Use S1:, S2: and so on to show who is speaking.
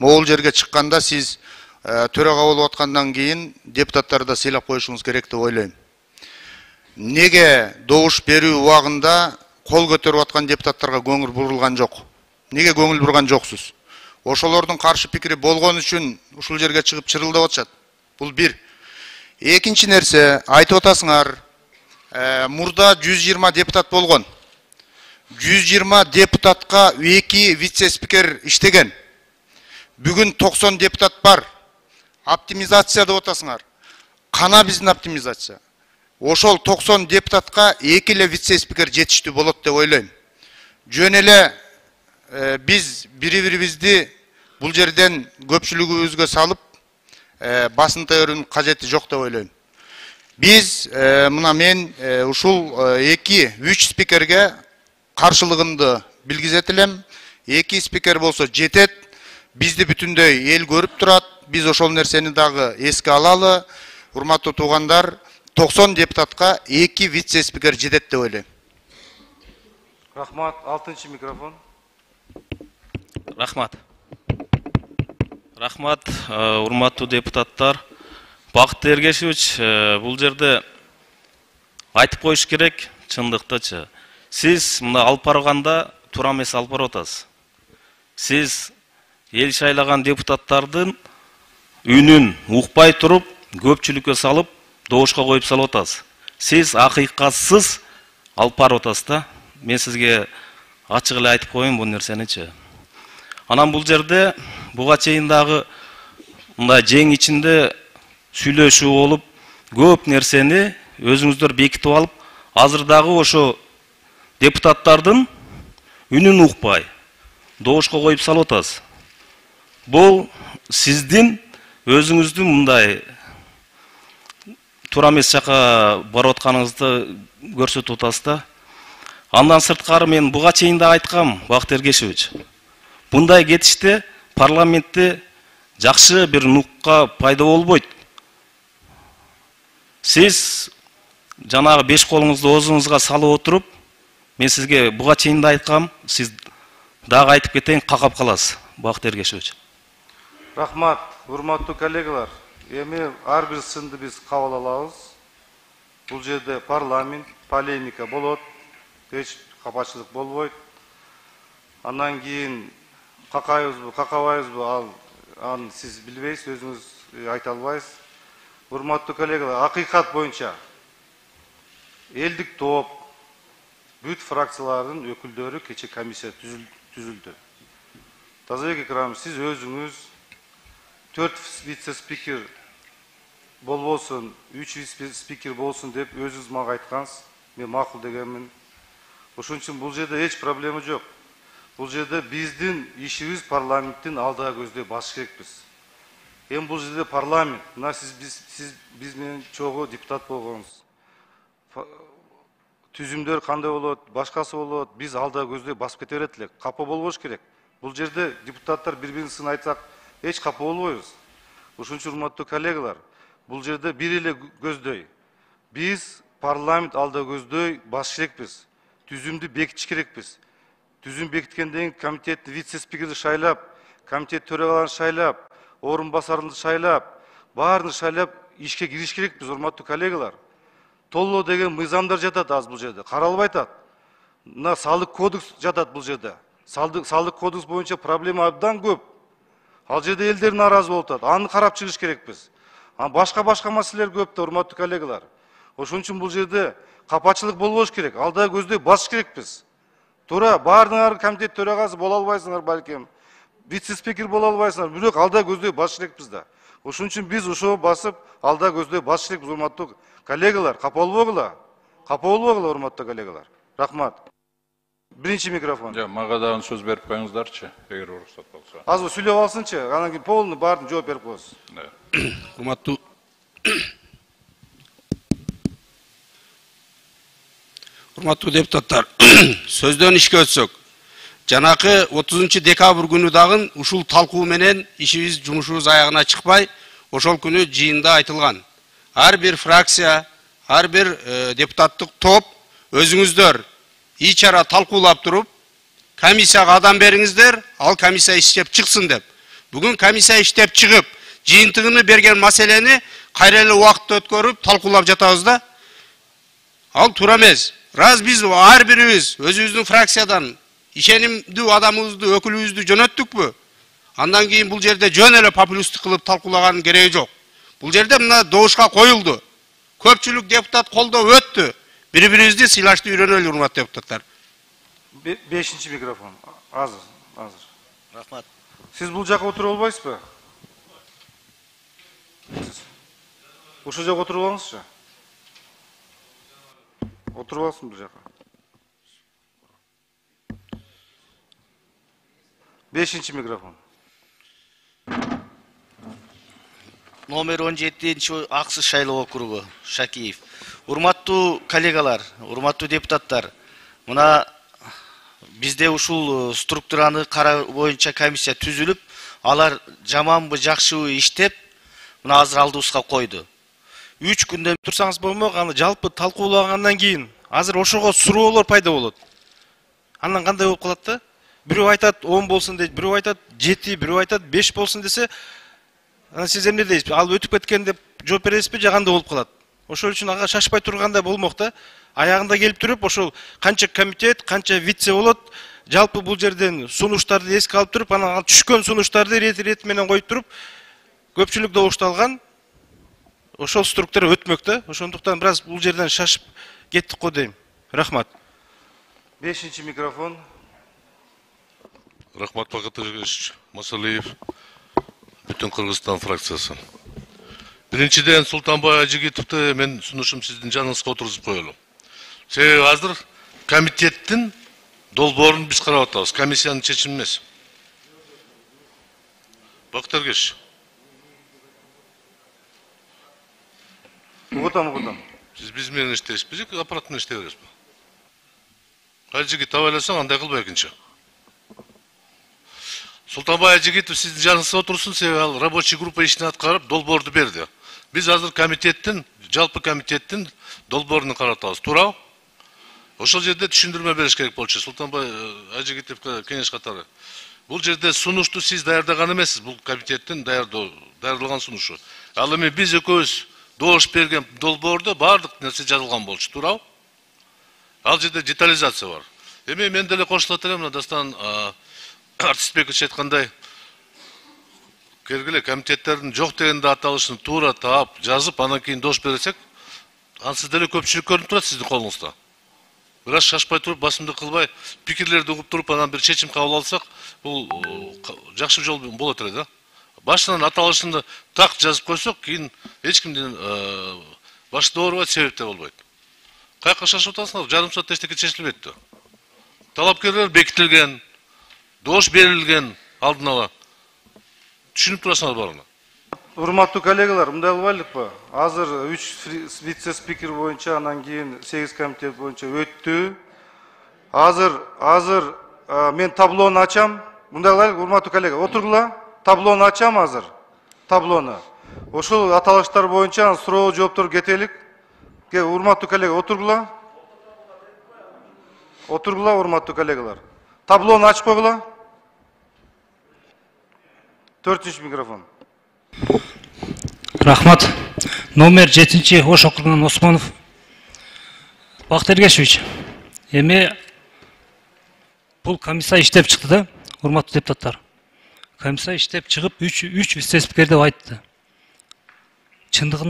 S1: Могул жерге чыкканда сиз төрага болуп аткандан кийин депутаттарды сыйлап коюшуңуз керек деп ойлойм. Неге добуш берүү убагында кол көтөрүп аткан депутаттарга көңүл бурулган жок? Неге көңүл бурган жоксуз? Ошолордун каршы пикири болгон үчүн ушул жерге чыгып чырылдап атышат. Бул бир. Экинчи нерсе, айтып атасыңар, мурда 120 депутат болгон. 120 депутатка 2 вице-спикер иштеген. Бүгүн 90 депутат бар. Оптимизация деп атасыңар. Кана биздин оптимизация. Ошол 90 депутатка 2 эле вице-спикер жетиштүү болот деп ойлойм. Жөн эле биз бири-бирибизди бул жерден көпчүлүгүбүзгө салып басынта өрүүнүн кажети жок деп ойлойм. Биз мына мен ушул 2-3 спикерге каршылыгымды билгизет элем. 2 спикер болсо жетет. Бизди бүтүндөй эл көрүп турат. Биз ошол нерсени дагы эске алалы. Урматтуу туугандар, 90 депутатка 2 вице-спикер жетет деп ойлойм.
S2: Рахмат. 6-чы микрофон.
S3: Рахмат. Рахмат, урматтуу депутаттар. Бакыт Эргешевич, бул жерде айтып коюш керек, чындыктычы. Сиз мына алып барганда туура эмес алып барып атасыз. Сиз эл шайлаган депутаттардын үнүн укпай туруп, көпчүлүккө салып, добушка коюп салып атасыз. Сиз акыйкатсыз алып барып атасыз да. Мен сизге ачык эле айтып коеюн бул нерсеничи. Анан бул жерде буга чейин дагы мындай жең ичинде сүйлөшүү болуп, көп нерсени өзүңүздөр бекитип алып, азыр дагы ошо депутаттардын үнүн укпай, добушка коюп салып атасыз. Бул сиздин өзүңүздүн мындай туура эмес жака барып атканыңызды көрсөтүп атасыз да. Андан сырткары мен буга чейин да айткам, Бакыт Эргешевич. Bunday кетиште парламентте жакшы бир нукка пайда болбойт. Сиз жанагы 5 колуңузду оозуңузга салып отуруп, мен сизге буга чейин да айткам, сиз дагы айтып кетейин, какап каласыз, Бакыт Эргешевич.
S2: Рахмат, урматтуу коллегалар. Эми ар бир сынды биз кабыл алабыз. Бул жерде парламент, полемика болот, эч капачылык болбойт. Андан кийин какайбызбы, какабайбызбы, аны сиз билбейсиз, өзүңүз айта албайсыз. Урматтуу коллегалар, акыйкат боюнча элдик топ, бүт фракциялардын өкүлдөрү кече комиссия түзүлдү. Тазабек Экрамович, сиз өзүңүз 4 вице-спикер болбосун, 3 вице-спикер болсун деп өзүңүз мага айткансыз. Мен макул дегенмин. Ошон үчүн бул жерде эч проблема жок. Бул жерде биздин ишибиз парламенттин алдыга көздөй басыш керекпиз. Эми бул жерде парламент, мына сиз биз менен чогуу депутат болгонсуз. Түзүмдөр кандай болот, башкасы болот, биз алдыга көздөй басып кете берет элек. Капа болбош керек. Бул жерде депутаттар бири-бирин айтсак, эч капа болбойбуз. Ошон үчүн урматтуу коллегалар, бул жерде бир эле көздөй. Биз парламент алдыга көздөй басыш керекпиз. Түзүмдү бекитиш керекпиз. Түзүм бекиткенден кийин комитеттин вице-спикерди шайлап, комитет төрагаларын шайлап, орун басарын шайлап, баарын шайлап ишке кириш керекпиз, урматтуу коллегалар. Толлоо деген мыйзамдар жатат аз бул жерде, каралбай атат. Мына салык кодекс жатат бул жерде. Салык кодекс боюнча проблема абдан көп. Ал жерде элдер нааразы болуп атат. Аны карап чыгыш керекпиз. Башка маселелер көп да, урматтуу коллегалар. Ошон үчүн бул жерде капачылык болбош керек. Алдыга көздөй басыш керекпиз. Туура, баарыңар комитет төрагасы боло албайсыңар балким. Вице-спикер боло албайсыңар, бирок алдыга көздөй басыш керекпиз да. Ошон үчүн биз ошо басып, алдыга көздөй басыш керекпиз, урматтуу коллегалар. Капа болбогула. Капа болбогула, урматтуу коллегалар. Рахмат. Биринчи микрофон.
S4: Мага дагы сөз берип коюңуздарчы, эгер уруксат болсо.
S2: Азыр сүйлөп алсынчы, анан кийин полный баарын жооп берип коесуз.
S5: Урматтуу депутаттар, сөздөн ишке өтсөк, жанакы 30 декабрь күнү дагы ушул талкуу менен ишибиз, жумушубуз аягына чыкпай, ошол күнү жыйында айтылган. Ар бир фракция, ар бир депутаттык топ өзүңүздөр ичара талкуулап туруп, комиссияга адам бериңиздер, ал комиссия иштеп чыксын деп. Бүгін комиссия иштеп чыгып, жыйынтыгыны берген маселени кайра эле убакытта өткөрүп, талкуулап жатабыз да. Ал туура эмес. Раз биз ар бирибиз өзүбүздүн фракциядан ишенимдүү адамыбызды, өкүлүбүздү жөнөттүкпү? Андан кийин бул жерде жөн эле популисттик кылып талкуулаганын кереги жок. Бул жерде мына добушка коюлду. Көпчүлүк депутат колдоп өттү. Бири-бирибизди сыйлашты үйрөнөлү, урматтуу депутаттар.
S2: 5-чи микрофон. Азыр.
S6: Рахмат.
S2: Сиз бул жака отуруп албайсызбы? Ушул жака отуруп алыңызчы. Отуруп алсын бул жака. 5-чи микрофон.
S6: Номер 17-ci Аксы шайлоо округу, Шакиев. Урматтуу коллегалар, урматтуу депутаттар, мына бизде ушул структураны кароо боюнча комиссия түзүлүп, алар жаманбы, жакшыбы иштеп, мына азыр алдыбызга койду. 3 күндөн турсаңыз болмок, аны жалпы талкуулагандан кийин азыр ошого суроолор пайда болот. Андан кандай болуп калат да? Бирөө айтат 10 болсун дейт, бирөө айтат 7, бирөө айтат 5 болсун десе, ана сиз эмне дейсиз? Ал өтүп кеткен деп жооп бересизби, же кандай болуп калат? Ошол үчүн ага шашпай турганда болмок да. Аягында келип туруп, ошол канча комитет, канча вице болот, жалпы бул жерден сунуштарды эске алып туруп, анан түшкөн сунуштарды рет менен коюп туруп, көпчүлүк добушталган ошол структура өтмөк да. Ошондуктан бир аз бул жерден шашып кеттик го дейм. Рахмат.
S2: 5-чи микрофон.
S7: Рахмат Бакыт Эргешевич Масалиев, бүтүн Кыргызстан фракциясы. Биринчиден Султанбай Ажигитовду мен сунушум сиздин жаныңызга отургузуп коелу. Себеби азыр комитеттин долбоорун биз карап атабыз, комиссиянын чечими эмес. Бакыт Эргешевич.
S2: Угутам.
S7: Сиз биз менен иштейсизби же аппарат менен иштей бересизби? Ажигит абайласаң андай кылбай экинчи. Султанбай Ажигитов сиздин жаныңызга отурсун, себеби ал рабочий группа ишин аткарып, долбоорду берди. Биз азыр комитеттин, жалпы комитеттин долбоорун карап атабыз. Туурабы? Ошол жерде түшүндүрмө бериш керек болчу. Султанбай Ажигитовго кеңеш катары. Бул жерде сунушту сиз даярдаган эмессиз, бул комитеттин даярдалган сунушу. Ал эми биз экөөбүз добуш берген долбоордо баардык нерсе жазылган болчу, туурабы? Ал жерде детализация бар. Эми мен деле кошулат элем, мына Дастан Артисбекович айткандай, кергиле комитеттердин жок дегенде аталышын туура таап, жазып, анан кийин добуш берсек, ансыз деле көпчүлүк көрүнүп турат сиздин колуңузда. Бир аз шашпай туруп, басымды кылбай, пикирлерди угуп туруп, анан бир чечим кабыл алсак, бул жакшы жол болот эле да. Башынан аталышын так жазып койсок, кийин эч кимдин башы оорубайт, себеп да болбойт. Каяка шашып атасыңар? Жарым саатта эчтеке чечилбейт да. Талапкерлер бекитилген, добуш берилген алдын ала. Түшүнүп турасыңар баарына.
S2: Урматтуу коллегалар, мындай кылбайлыкпы? Азыр 3 вице спикер боюнча, анан кийин 8 комитет боюнча өттү. Азыр мен таблону ачам. Мындай кылайлык, урматтуу коллега, отургула. Таблону ачам азыр. Таблону. Ошол аталыштар боюнча суроо жооптор кетелик. Урматтуу коллега, отургула. Отургула, урматтуу коллегалар. Таблону ачып койгула. 4-чи микрофон.
S8: Рахмат. Номер 7-ci Ош округунан Осмонов. Бакыт Эргешевич, эми бул комиссия иштеп чыкты да, урматтуу депутаттар. Комиссия иштеп чыгып 3 вице-спикер деп айтты. Чындыгында